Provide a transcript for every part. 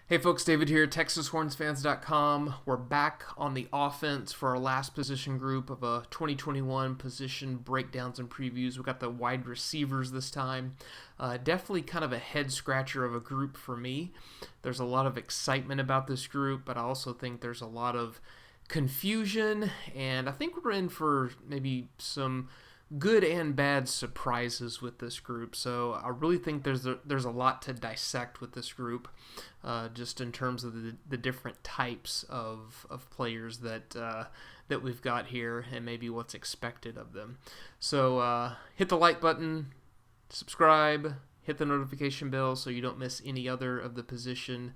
Hey folks, David here, TexasLonghornsFans.com. We're back on the offense for our last position group of a 2021 position breakdowns and previews. We got the wide receivers this time. Definitely kind of a head scratcher of a group for me. There's a lot of excitement about this group, but I also think there's a lot of confusion, and I think we're in for maybe some good and bad surprises with this group. So I really think there's a lot to dissect with this group, just in terms of the different types of players that we've got here and maybe what's expected of them. So hit the like button, subscribe, hit the notification bell so you don't miss any other of the position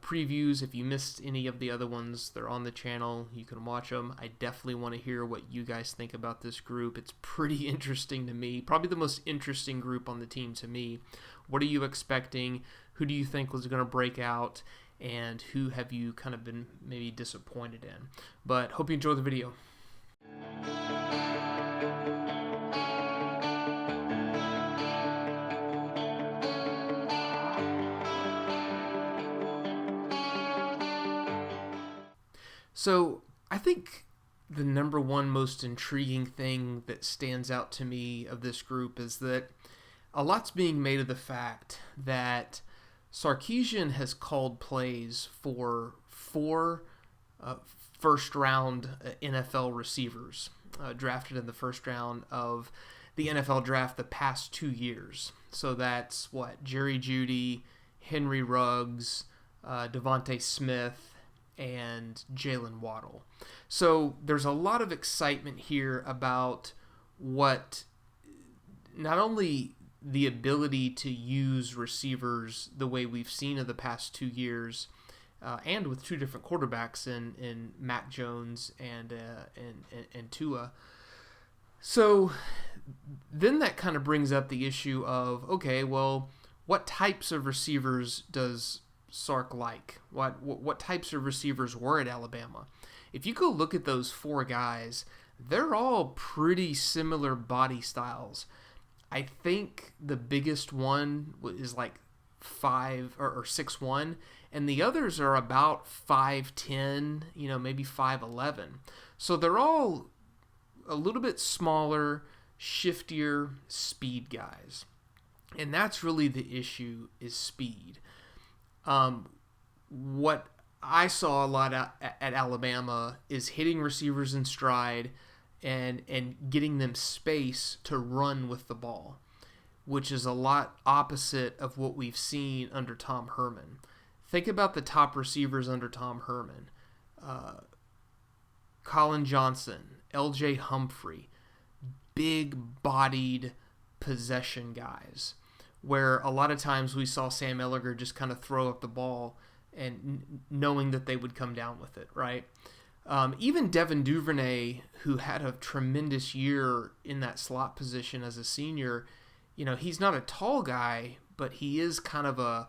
previews. If you missed any of the other ones, they're on the channel. You can watch them. I definitely want to hear what you guys think about this group. It's pretty interesting to me. Probably the most interesting group on the team to me. What are you expecting? Who do you think was going to break out? And who have you kind of been maybe disappointed in? But hope you enjoy the video. So I think the number one most intriguing thing that stands out to me of this group is that a lot's being made of the fact that Sarkisian has called plays for four first-round NFL receivers drafted in the first round of the NFL draft the past 2 years. So that's Jerry Jeudy, Henry Ruggs, Devontae Smith, and Jalen Waddle. So there's a lot of excitement here about what not only the ability to use receivers the way we've seen in the past 2 years, and with two different quarterbacks in Mac Jones and Tua. So then that kind of brings up the issue of, okay, well, what types of receivers does Sark like? What types of receivers were at Alabama? If you go look at those four guys, they're all pretty similar body styles. I think the biggest one is like 5 or 6'1", and the others are about 5'10", maybe 5'11". So they're all a little bit smaller, shiftier speed guys. And that's really the issue, is speed. What I saw a lot at Alabama is hitting receivers in stride and getting them space to run with the ball, which is a lot opposite of what we've seen under Tom Herman. Think about the top receivers under Tom Herman. Colin Johnson, L.J. Humphrey, big-bodied possession guys, where a lot of times we saw Sam Ehlinger just kind of throw up the ball and knowing that they would come down with it, right? Even Devin Duvernay, who had a tremendous year in that slot position as a senior, he's not a tall guy, but he is kind of a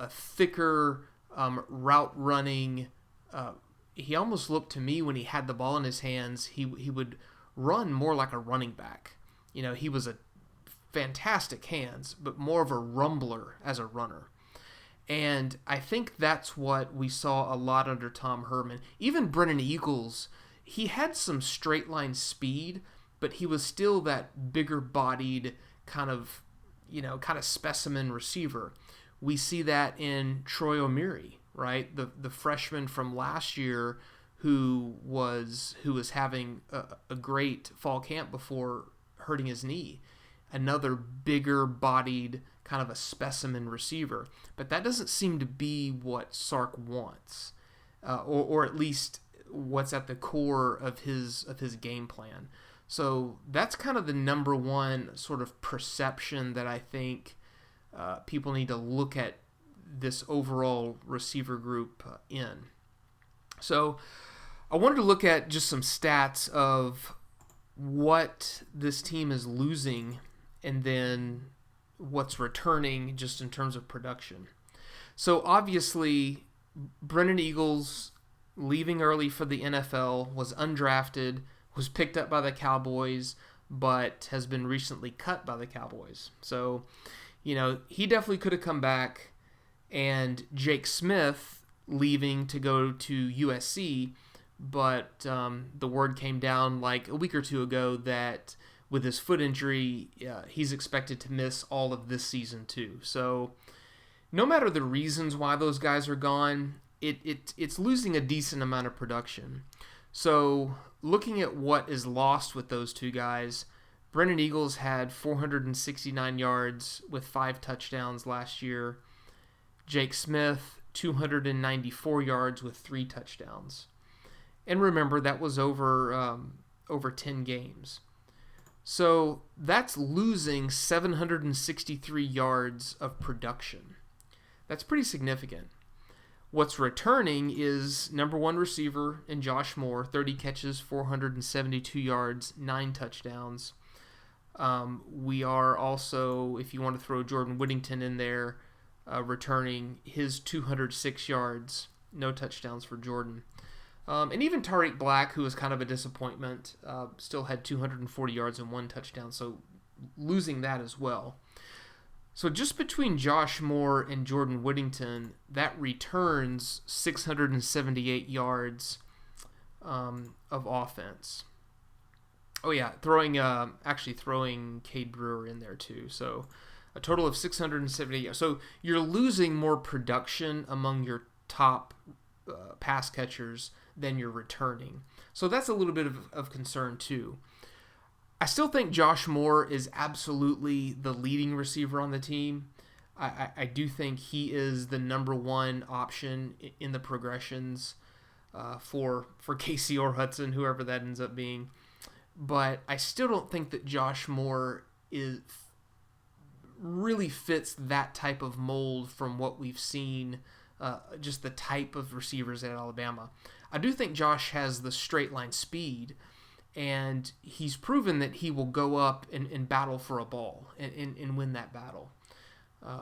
thicker route running. He almost looked to me when he had the ball in his hands, he would run more like a running back. He was a fantastic hands, but more of a rumbler as a runner. And I think that's what we saw a lot under Tom Herman. Even Brennan Eagles, he had some straight line speed, but he was still that bigger bodied kind of specimen receiver. We see that in Troy Omeary, right? The freshman from last year who was having a great fall camp before hurting his knee. Another bigger bodied kind of a specimen receiver. But that doesn't seem to be what Sark wants, or at least what's at the core of his game plan. So that's kind of the number one sort of perception that I think people need to look at this overall receiver group in. So I wanted to look at just some stats of what this team is losing and then what's returning just in terms of production. So obviously, Brennan Eagles leaving early for the NFL, was undrafted, was picked up by the Cowboys, but has been recently cut by the Cowboys. So, he definitely could have come back and Jake Smith leaving to go to USC, but the word came down like a week or two ago that with his foot injury, he's expected to miss all of this season too. So no matter the reasons why those guys are gone, it's losing a decent amount of production. So looking at what is lost with those two guys, Brennan Eagles had 469 yards with 5 touchdowns last year. Jake Smith, 294 yards with 3 touchdowns. And remember, that was over 10 games. So that's losing 763 yards of production. That's pretty significant. What's returning is number 1 receiver in Josh Moore, 30 catches, 472 yards, 9 touchdowns. We are also, if you want to throw Jordan Whittington in there, returning his 206 yards, no touchdowns for Jordan. And even Tariq Black, who was kind of a disappointment, still had 240 yards and 1 touchdown, so losing that as well. So just between Josh Moore and Jordan Whittington, that returns 678 yards of offense. Oh yeah, throwing Cade Brewer in there too. So a total of 678 yards. So you're losing more production among your top pass catchers than you're returning. So that's a little bit of concern too. I still think Josh Moore is absolutely the leading receiver on the team. I do think he is the number 1 option in the progressions for Casey or Hudson, whoever that ends up being. But I still don't think that Josh Moore really fits that type of mold from what we've seen, just the type of receivers at Alabama. I do think Josh has the straight line speed, and he's proven that he will go up and battle for a ball and win that battle.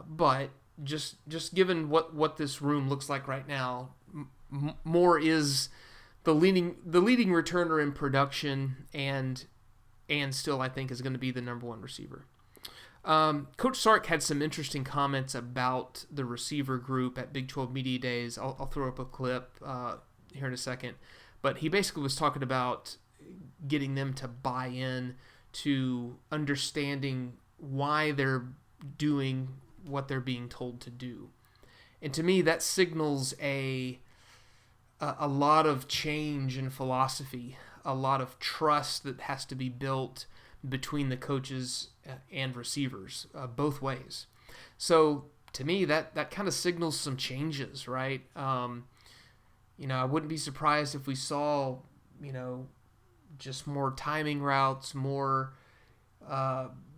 But just given what this room looks like right now, Moore is the leading returner in production, and still I think is going to be the number 1 receiver. Coach Sark had some interesting comments about the receiver group at Big 12 Media Days. I'll throw up a clip here in a second. But he basically was talking about getting them to buy in to understanding why they're doing what they're being told to do. And to me, that signals a lot of change in philosophy, a lot of trust that has to be built between the coaches and receivers, both ways. So to me, that kind of signals some changes, right? I wouldn't be surprised if we saw, just more timing routes, more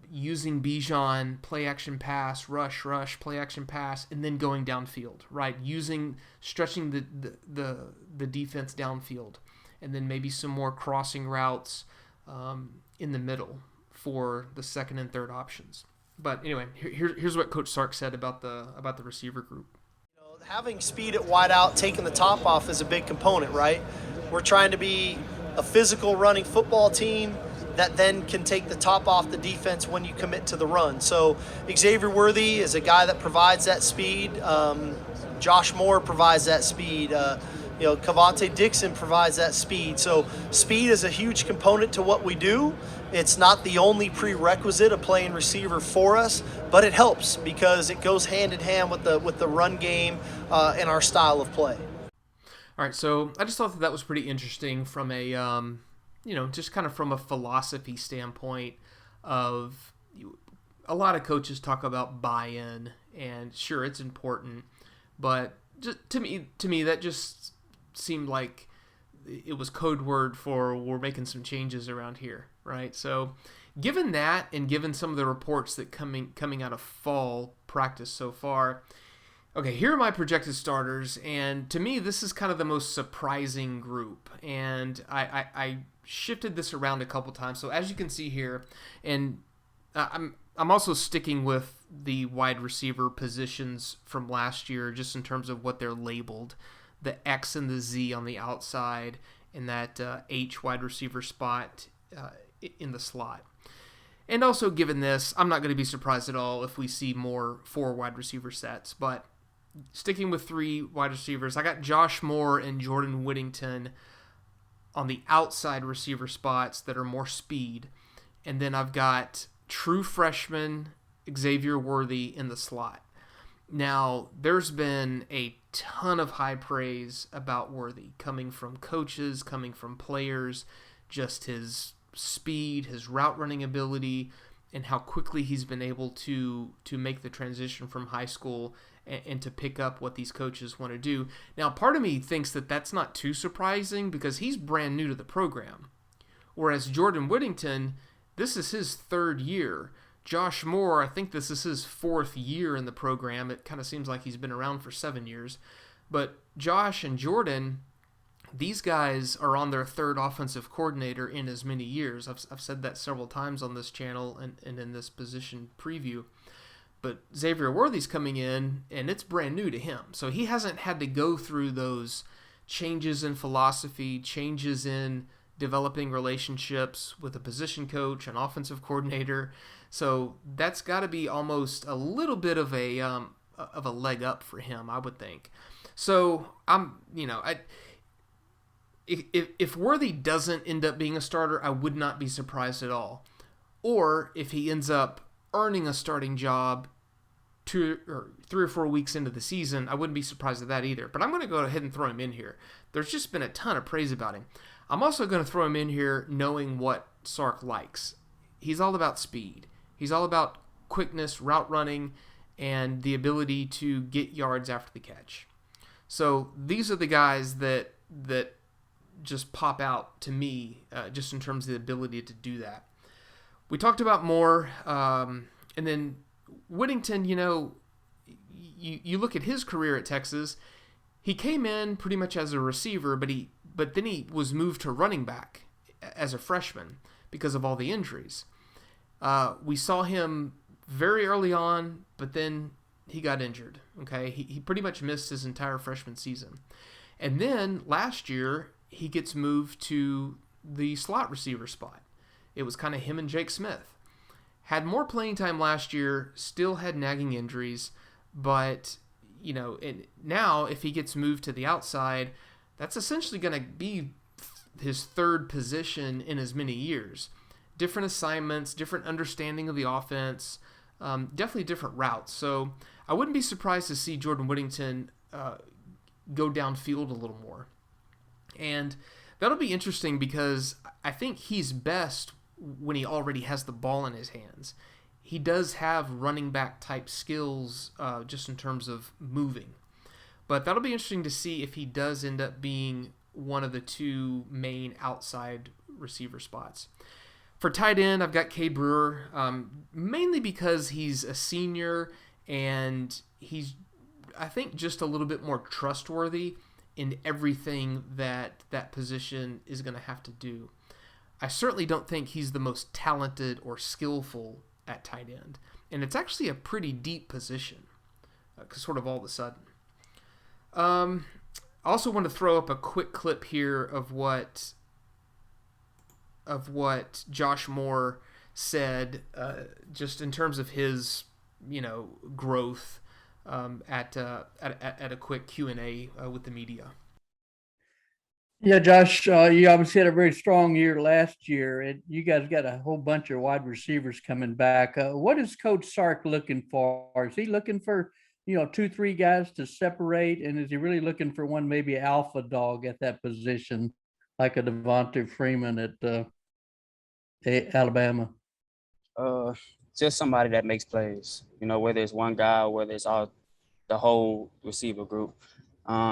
using Bijan, play action pass, rush, play action pass, and then going downfield, right? Stretching the defense downfield, and then maybe some more crossing routes in the middle for the second and third options. But anyway, here's what Coach Sark said about the receiver group. Having speed at wideout, taking the top off is a big component, right? We're trying to be a physical running football team that then can take the top off the defense when you commit to the run. So Xavier Worthy is a guy that provides that speed. Josh Moore provides that speed. Cavante Dixon provides that speed. So speed is a huge component to what we do. It's not the only prerequisite of playing receiver for us, but it helps because it goes hand in hand with the run game and our style of play. All right, so I just thought that was pretty interesting from a, just kind of from a philosophy standpoint of a lot of coaches talk about buy-in, and sure, it's important, but just to me, that just seemed like it was code word for we're making some changes around here, right? So given that, and given some of the reports that coming out of fall practice so far, okay, here are my projected starters, and to me, this is kind of the most surprising group, and I shifted this around a couple times. So as you can see here, and I'm also sticking with the wide receiver positions from last year, just in terms of what they're labeled, the X and the Z on the outside, and that H wide receiver spot in the slot. And also, given this, I'm not going to be surprised at all if we see more 4 wide receiver sets, but sticking with three wide receivers, I got Josh Moore and Jordan Whittington on the outside receiver spots that are more speed. And then I've got true freshman Xavier Worthy in the slot. Now, there's been a ton of high praise about Worthy coming from coaches, coming from players, just his speed, his route running ability, and how quickly he's been able to make the transition from high school and to pick up what these coaches want to do. Now, part of me thinks that that's not too surprising because he's brand new to the program. Whereas Jordan Whittington, this is his third year. Josh Moore, I think this is his fourth year in the program. It kind of seems like he's been around for 7 years. But Josh and Jordan, these guys are on their third offensive coordinator in as many years. I've said that several times on this channel and in this position preview. But Xavier Worthy's coming in, and it's brand new to him. So he hasn't had to go through those changes in philosophy, changes in developing relationships with a position coach, an offensive coordinator. So that's got to be almost a little bit of a leg up for him, I would think. So if Worthy doesn't end up being a starter, I would not be surprised at all. Or if he ends up earning a starting job 3 or 4 weeks into the season, I wouldn't be surprised at that either. But I'm going to go ahead and throw him in here. There's just been a ton of praise about him. I'm also going to throw him in here knowing what Sark likes. He's all about speed. He's all about quickness, route running, and the ability to get yards after the catch. So these are the guys that just pop out to me just in terms of the ability to do that. We talked about Moore, and then Whittington, you look at his career at Texas, he came in pretty much as a receiver, but then he was moved to running back as a freshman because of all the injuries. We saw him very early on, but then he got injured. Okay, he pretty much missed his entire freshman season. And then last year, he gets moved to the slot receiver spot. It was kind of him and Jake Smith. Had more playing time last year, still had nagging injuries, but, and now if he gets moved to the outside, that's essentially going to be his third position in as many years. Different assignments, different understanding of the offense, definitely different routes. So I wouldn't be surprised to see Jordan Whittington go downfield a little more. And that'll be interesting because I think he's best when he already has the ball in his hands. He does have running back type skills just in terms of moving. But that'll be interesting to see if he does end up being one of the two main outside receiver spots. For tight end, I've got Cade Brewer, mainly because he's a senior and he's, I think, just a little bit more trustworthy in everything that position is going to have to do. I certainly don't think he's the most talented or skillful at tight end. And it's actually a pretty deep position, sort of all of a sudden. I also want to throw up a quick clip here of what Josh Moore said, just in terms of his, growth at a quick Q&A with the media. Yeah, Josh, you obviously had a very strong year last year, and you guys got a whole bunch of wide receivers coming back. What is Coach Sark looking for? Is he looking for, 2-3 guys to separate, and is he really looking for one maybe alpha dog at that position, like a Devontae Freeman at Alabama? Just somebody that makes plays, whether it's one guy or whether it's all the whole receiver group.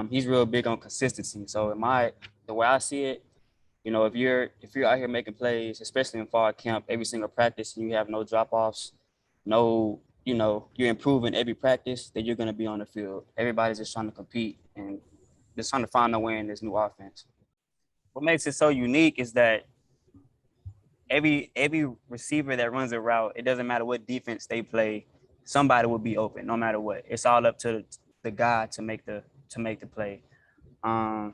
He's real big on consistency. So the way I see it, if you're out here making plays, especially in fall camp, every single practice, and you have no drop-offs, you're improving every practice, then you're going to be on the field. Everybody's just trying to compete and just trying to find a way in this new offense. What makes it so unique is that every receiver that runs a route, it doesn't matter what defense they play, somebody will be open no matter what. It's all up to the guy to make the play. That's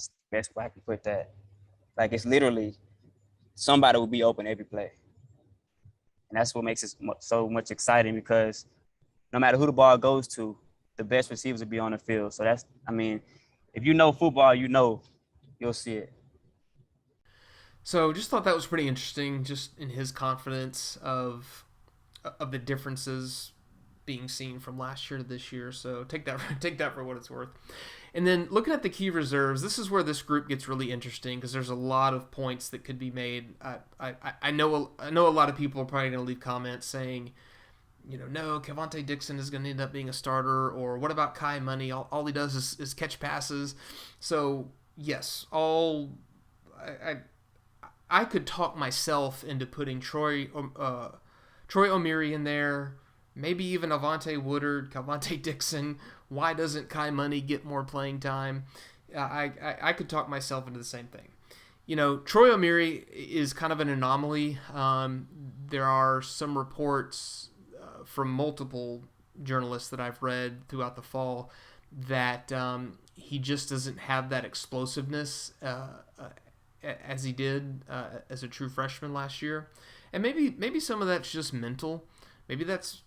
the best way I can put that. Like, it's literally somebody will be open every play. And that's what makes it so much exciting, because no matter who the ball goes to, the best receivers will be on the field. So that's, I mean, if you know football, you'll see it. So just thought that was pretty interesting, just in his confidence of the differences being seen from last year to this year. So take that for what it's worth. And then looking at the key reserves, this is where this group gets really interesting because there's a lot of points that could be made. I know a lot of people are probably going to leave comments saying, no, Cavante Dixon is going to end up being a starter, or what about Kai Money? All he does is catch passes. So yes, I could talk myself into putting Troy Omeary in there, maybe even Avante Woodard, Cavante Dixon. Why doesn't Kai Money get more playing time? I could talk myself into the same thing. Troy Omeary is kind of an anomaly. There are some reports from multiple journalists that I've read throughout the fall that he just doesn't have that explosiveness as he did as a true freshman last year. And maybe some of that's just mental. Maybe that's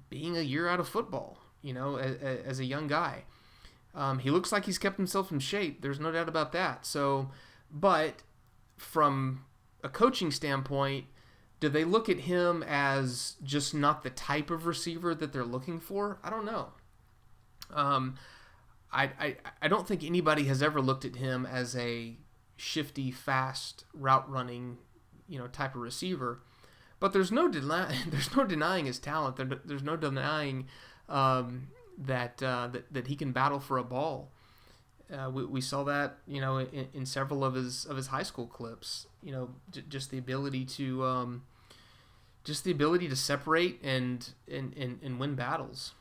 being a year out of football, as a young guy. He looks like he's kept himself in shape. There's no doubt about that. So, but from a coaching standpoint, do they look at him as just not the type of receiver that they're looking for? I don't know. I don't think anybody has ever looked at him as a shifty, fast, route running, type of receiver. But there's no denying his talent. There's no denying that he can battle for a ball. We saw that in several of his high school clips. Just the ability to separate and win battles.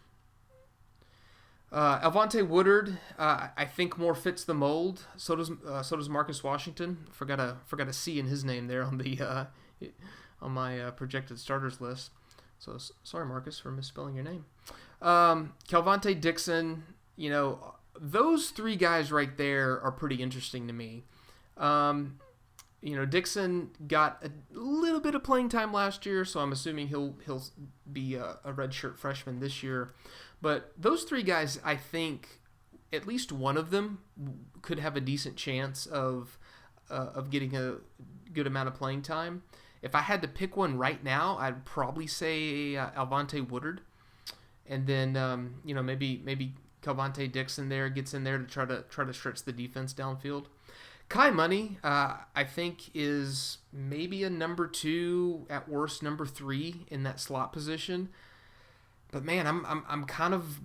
Avante Woodard, I think more fits the mold. So does Marcus Washington. Forgot a C in his name there on the on my projected starters list. So sorry, Marcus, for misspelling your name. Cavante Dixon, those three guys right there are pretty interesting to me. Dixon got a little bit of playing time last year, so I'm assuming he'll be a redshirt freshman this year. But those three guys, I think at least one of them could have a decent chance of getting a good amount of playing time. If I had to pick one right now, I'd probably say Avante Woodard, and then maybe Cavante Dixon there gets in there to try to stretch the defense downfield. Kai Money, I think, is maybe a number 2, at worst number 3 in that slot position. But man, I'm kind of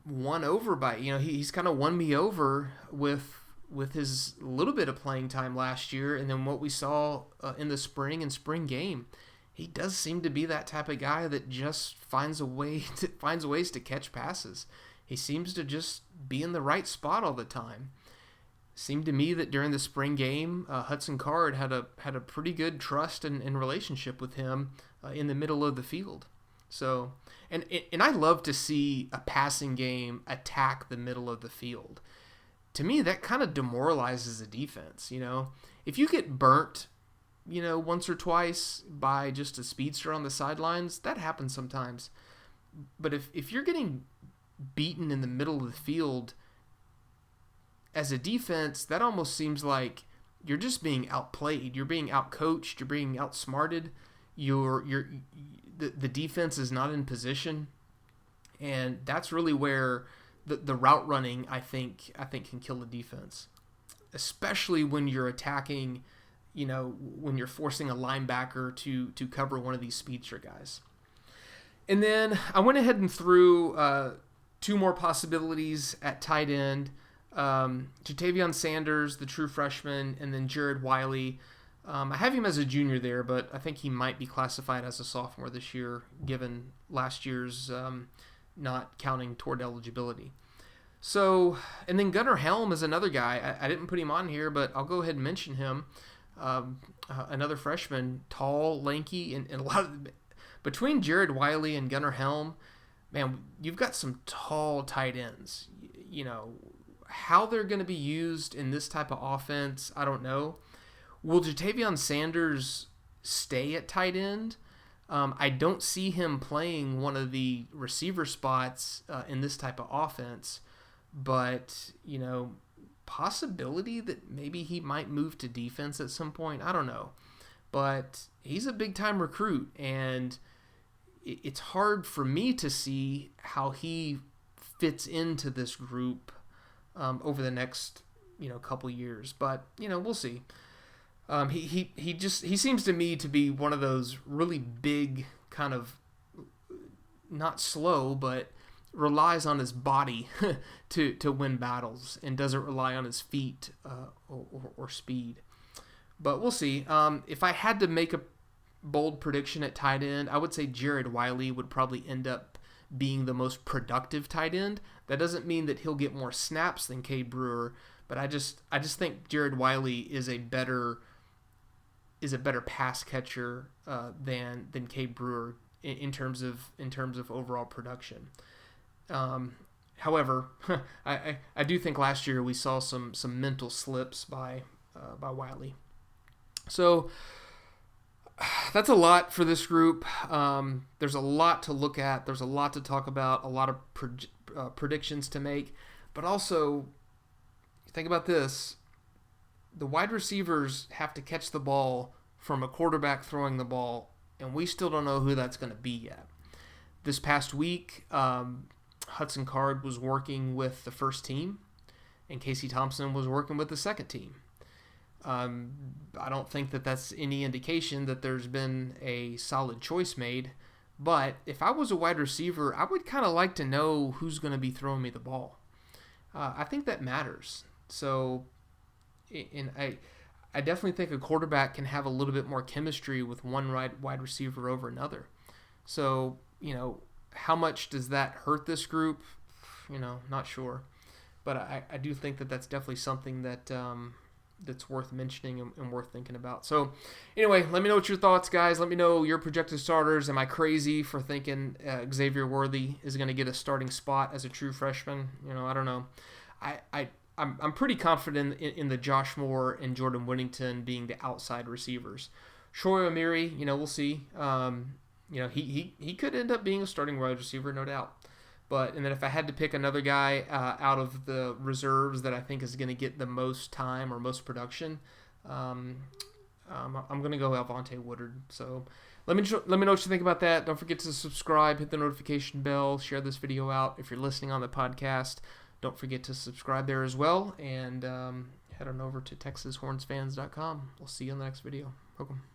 won over by he's kind of won me over with his little bit of playing time last year, and then what we saw in the spring game. He does seem to be that type of guy that just finds ways to catch passes. He seems to just be in the right spot all the time. Seemed to me that during the spring game, Hudson Card had a pretty good trust and relationship with him in the middle of the field. So, and I love to see a passing game attack the middle of the field. To me, that kind of demoralizes a defense. If you get burnt, once or twice by just a speedster on the sidelines, that happens sometimes. But if you're getting beaten in the middle of the field as a defense, that almost seems like you're just being outplayed. You're being outcoached. You're being outsmarted. The defense is not in position, and that's really where the route running I think can kill the defense, especially when you're attacking. When you're forcing a linebacker to cover one of these speedster guys. And then I went ahead and threw 2 more possibilities at tight end. Jatavion Sanders, the true freshman, and then Jared Wiley. I have him as a junior there, but I think he might be classified as a sophomore this year, given last year's not counting toward eligibility. So, and then Gunnar Helm is another guy. I didn't put him on here, but I'll go ahead and mention him. Another freshman, tall, lanky, and a lot of between Jared Wiley and Gunnar Helm, man, you've got some tall tight ends. How they're going to be used in this type of offense, I don't know. Will Jatavion Sanders stay at tight end? I don't see him playing one of the receiver spots in this type of offense, but, possibility that maybe he might move to defense at some point. I don't know. But he's a big-time recruit, and it's hard for me to see how he fits into this group over the next, couple years. But, we'll see. He seems to me to be one of those really big, kind of not slow, but relies on his body to win battles and doesn't rely on his feet or speed. But we'll see. If I had to make a bold prediction at tight end, I would say Jared Wiley would probably end up being the most productive tight end. That doesn't mean that he'll get more snaps than Cade Brewer, but I just think Jared Wiley is a better pass catcher than Cade Brewer in terms of overall production. However, I do think last year we saw some mental slips by Wiley. So that's a lot for this group. There's a lot to look at. There's a lot to talk about. A lot of predictions to make. But also, think about this: the wide receivers have to catch the ball from a quarterback throwing the ball, and we still don't know who that's going to be yet. This past week, Hudson Card was working with the first team, and Casey Thompson was working with the second team. I don't think that that's any indication that there's been a solid choice made, but if I was a wide receiver, I would kind of like to know who's going to be throwing me the ball. I think that matters. So, and I definitely think a quarterback can have a little bit more chemistry with one wide receiver over another. So, how much does that hurt this group? Not sure. But I do think that that's definitely something that that's worth mentioning and worth thinking about. So, anyway, let me know what your thoughts, guys. Let me know your projected starters. Am I crazy for thinking Xavier Worthy is going to get a starting spot as a true freshman? I don't know. I'm pretty confident in the Josh Moore and Jordan Whittington being the outside receivers. Troy Omeary, we'll see. He could end up being a starting wide receiver, no doubt. And then if I had to pick another guy out of the reserves that I think is going to get the most time or most production, I'm going to go Alvonte Woodard. So let me know what you think about that. Don't forget to subscribe, hit the notification bell, share this video out. If you're listening on the podcast, don't forget to subscribe there as well. And head on over to TexasHornsFans.com. We'll see you in the next video. Welcome.